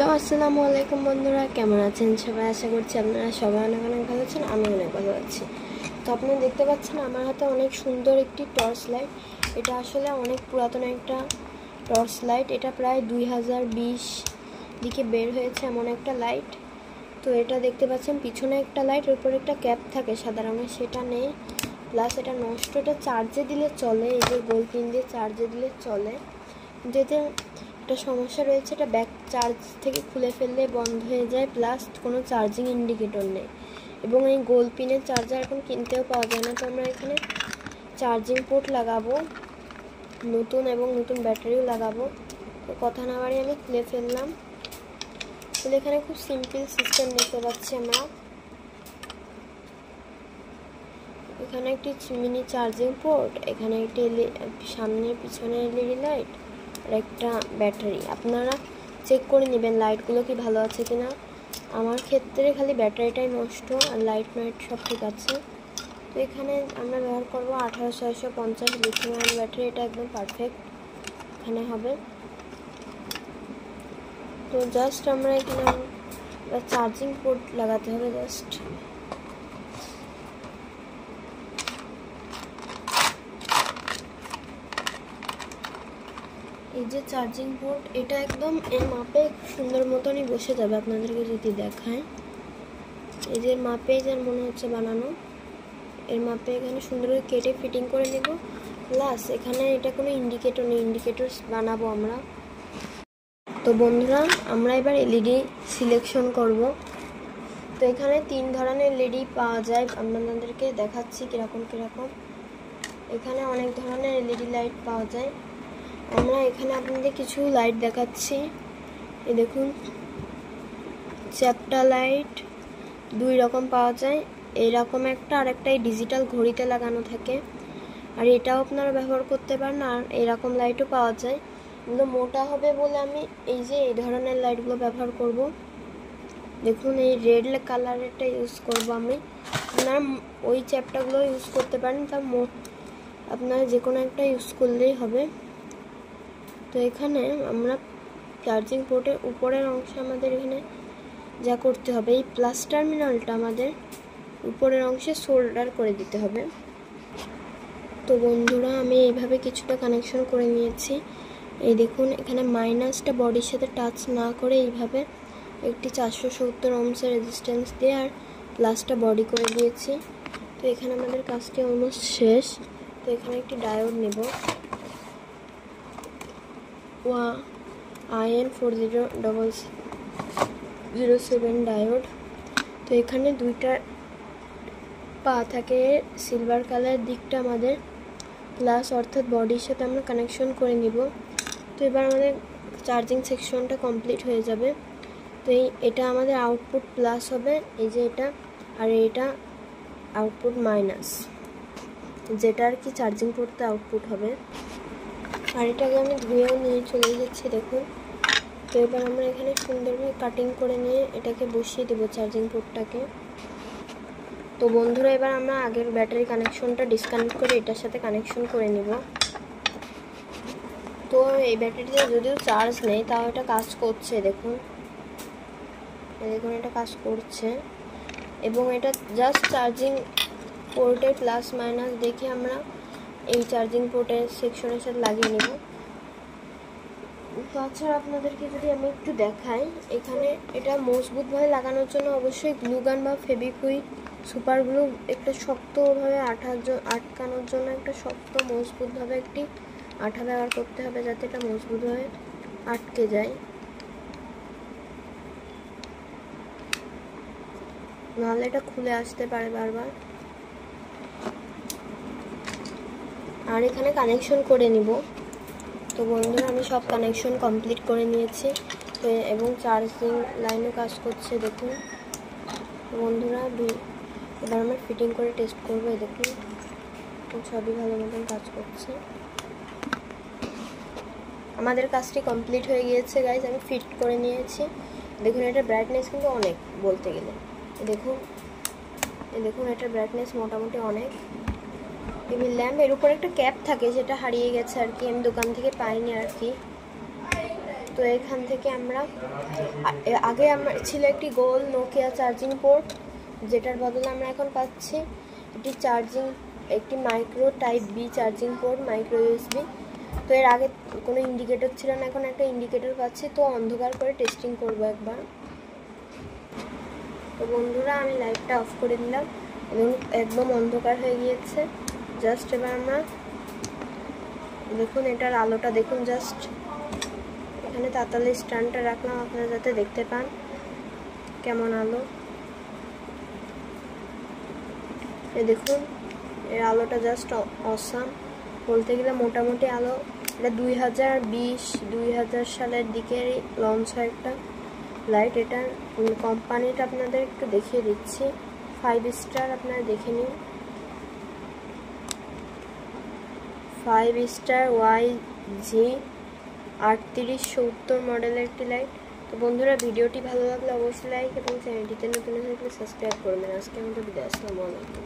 Hello আসসালামু আলাইকুম বন্ধুরা, কেমন আছেন সবাই? আশা করছি আপনারা সবাই অনেক অনেক ভালো আছেন। আমি অনেক ভালো আছি। তো আপনারা দেখতে পাচ্ছেন আমার হাতে অনেক সুন্দর একটি টর্চ লাইট। এটা আসলে অনেক পুরাতন একটা টর্চ লাইট। এটা প্রায় 2020 দিকে বের হয়েছে এমন একটা লাইট। তো এটা দেখতে পাচ্ছেন পিছনে একটা লাইট, এর উপরে একটা ক্যাপ থাকে সাদা রঙের, সেটা নেই। প্লাস এটা নষ্ট, এটা চার্জে দিলে চলে, এই যে গোল পিন দিয়ে চার্জে দিলে চলে। যেতে একটা সমস্যা রয়েছে, এটা ব্যাক চার্জ থেকে খুলে ফেললে বন্ধ হয়ে যায়, প্লাস কোনো চার্জিং ইন্ডিকেটর নেই। এবং এই গোল পিনের চার্জার এখন কিনতেও পাওয়া যায় না। তো আমরা এখানে চার্জিং পোর্ট লাগাবো নতুন, এবং নতুন ব্যাটারিও লাগাবো। তো কথা না বাড়িয়ে আমি খুলে ফেললাম। তো এখানে খুব সিম্পল সিস্টেম দেখতে পাচ্ছি আমরা। এখানে একটি মিনি চার্জিং পোর্ট, এখানে একটি সামনে পিছনে এলইডি লাইট আর একটা ব্যাটারি। আপনারা চেক করে নেবেন লাইটগুলো কি ভালো আছে কিনা। আমার ক্ষেত্রে খালি ব্যাটারিটাই নষ্ট, আর লাইট সব ঠিক আছে। তো এখানে আমরা ব্যবহার করবো 18650 লিথিয়াম আয়ন ব্যাটারি। এটা একদম পারফেক্ট এখানে হবে। তো জাস্ট আমরা এখানে চার্জিং পোর্ট লাগাতে হবে। জাস্ট এই যে চার্জিং পোর্ট, এটা একদম এর মাপে সুন্দর মতনই বসে যাবে। আপনাদেরকে যদি দেখায়, এই যে মাপে যার মনে হচ্ছে বানানো, এর মাপে এখানে সুন্দর করে কেটে ফিটিং করে নেব। প্লাস এখানে এটা কোনো ইন্ডিকেটর নেই, ইন্ডিকেটর বানাবো আমরা। তো বন্ধুরা, আমরা এবার এলইডি সিলেকশন করব। তো এখানে 3 ধরনের এলইডি পাওয়া যায়, আপনাদেরকে দেখাচ্ছি কীরকম কীরকম। এখানে অনেক ধরনের এলইডি লাইট পাওয়া যায়। আমরা এখানে আপনাদের কিছু লাইট দেখাচ্ছি। এই দেখুন, চ্যাপ্টা লাইট 2 রকম পাওয়া যায়। এইরকম একটা, আর একটা এই ডিজিটাল ঘড়িতে লাগানো থাকে, আর এটাও আপনারা ব্যবহার করতে পারেন। আর এরকম লাইটও পাওয়া যায়, এগুলো মোটা হবে বলে আমি এই ধরনের লাইটগুলো ব্যবহার করব। দেখুন, এই রেড কালারেরটা ইউজ করব আমি। আপনারা ওই চ্যাপ্টাগুলো ইউজ করতে পারেন, তা আপনারা যে কোনো একটা ইউজ করলেই হবে। তো এখানে আমরা চার্জিং পোর্টের উপরের অংশে আমাদের এখানে যা করতে হবে, এই প্লাস টার্মিনালটা আমাদের উপরের অংশে সোল্ডার করে দিতে হবে। তো বন্ধুরা, আমি এইভাবে কিছুটা কানেকশন করে নিয়েছি। এই দেখুন, এখানে মাইনাসটা বডির সাথে টাচ না করে এইভাবে একটি 470 ওহমসের রেজিস্ট্যান্স দিয়ে আর প্লাসটা বডি করে দিয়েছি। তো এখানে আমাদের কাজটি অলমোস্ট শেষ। তো এখানে একটি ডায়োড নেব, IN4007 ডায়োড। তো এখানে 2টা পা থাকে, সিলভার কালার দিকটা আমাদের প্লাস, অর্থাৎ বডির সাথে আমরা কানেকশন করে নিব। তো এবার আমাদের চার্জিং সেকশনটা কমপ্লিট হয়ে যাবে। তো এটা আমাদের আউটপুট প্লাস হবে, এই যে এটা, আর এটা আউটপুট মাইনাস, যেটা আর কি চার্জিং পোর্টতে আউটপুট হবে। আর এটাকে আমি ধুয়েও নিয়ে চলে যাচ্ছি, দেখুন। তো এবার আমরা এখানে সুন্দরভাবে কাটিং করে নিয়ে এটাকে বসিয়ে দেবো চার্জিং পোর্টটাকে। তো বন্ধুরা, এবার আমরা আগের ব্যাটারি কানেকশনটা ডিসকানেক্ট করে এটার সাথে কানেকশন করে নিব। তো এই ব্যাটারিতে যদিও চার্জ নেই, তাও এটা কাজ করছে। দেখুন এটা কাজ করছে, এবং এটা জাস্ট চার্জিং পোর্টের প্লাস মাইনাস দেখে আমরা এই চার্জিং পোর্টের সেকশনের সাথে লাগিয়ে নেব। তাছাড়া আপনাদেরকে যদি আমি একটু দেখাই, এখানে এটা মজবুতভাবে লাগানোর জন্য অবশ্যই গ্লু গান বা ফেভিকুইক সুপার গ্লু একটা শক্তভাবে আটকানোর জন্য একটা শক্ত মজবুতভাবে একটি আঠা ব্যবহার করতে হবে, যাতে এটা মজবুতভাবে আটকে যায়, নাহলে এটা খুলে আসতে পারে বারবার। আর এখানে কানেকশন করে নিব। তো বন্ধুরা, আমি সব কানেকশন কমপ্লিট করে নিয়েছি। তো এবং চার্জিং লাইনও কাজ করছে, দেখুন বন্ধুরা। এবার আমরা ফিটিং করে টেস্ট করবো। দেখুন, সবই ভালো মতন কাজ করছে। আমাদের কাজটি কমপ্লিট হয়ে গিয়েছে গাইজ, আমি ফিট করে নিয়েছি। দেখুন, এটার ব্রাইটনেস কিন্তু অনেক, বলতে গেলে দেখুন এটার ব্রাইটনেস মোটামুটি অনেক। টেবিল ল্যাম্প, এর উপর একটা ক্যাপ থাকে, যেটা হারিয়ে গেছে আর কি, আমি দোকান থেকে পাইনি আর কি। তো তো এখান থেকে আমরা আগে আমার ছিল একটি গোল নোকিয়া চার্জিং পোর্ট, যেটার বদলে আমরা এখন পাচ্ছি একটি micro type B charging port, micro USB. তো এর আগে কোনো ইন্ডিকেটর ছিল না, এখন একটা ইন্ডিকেটর পাচ্ছি। তো অন্ধকার করে টেস্টিং করবো একবার। তো বন্ধুরা আমি লাইটটা অফ করে দিলাম এবং একদম অন্ধকার হয়ে গিয়েছে। জাস্ট এবার আমরা দেখুন এটার আলোটা দেখুন, জাস্ট এখানে তাতালে স্ট্যান্ডটা রাখলাম আপনারা যাতে দেখতে পান কেমন আলো। এই দেখুন এর আলোটা জাস্ট অসাম বলতে গেলে। মোটামুটি আলো এটা 2020 সালের দিকে লঞ্চ হয় একটা লাইট। এটার কোম্পানিটা আপনাদের একটু দেখিয়ে দিচ্ছি, 5 স্টার, আপনারা দেখে নিন। 5 স্টার YG 3870 মডেলের একটি লাইট। তো বন্ধুরা ভিডিওটি ভালো লাগলে অবশ্যই লাইক এবং চ্যানেলটিতে নতুন হয়ে থাকলে সাবস্ক্রাইব করবেন। আজকে আমাদের বিদায়, আসসালামু আলাইকুম।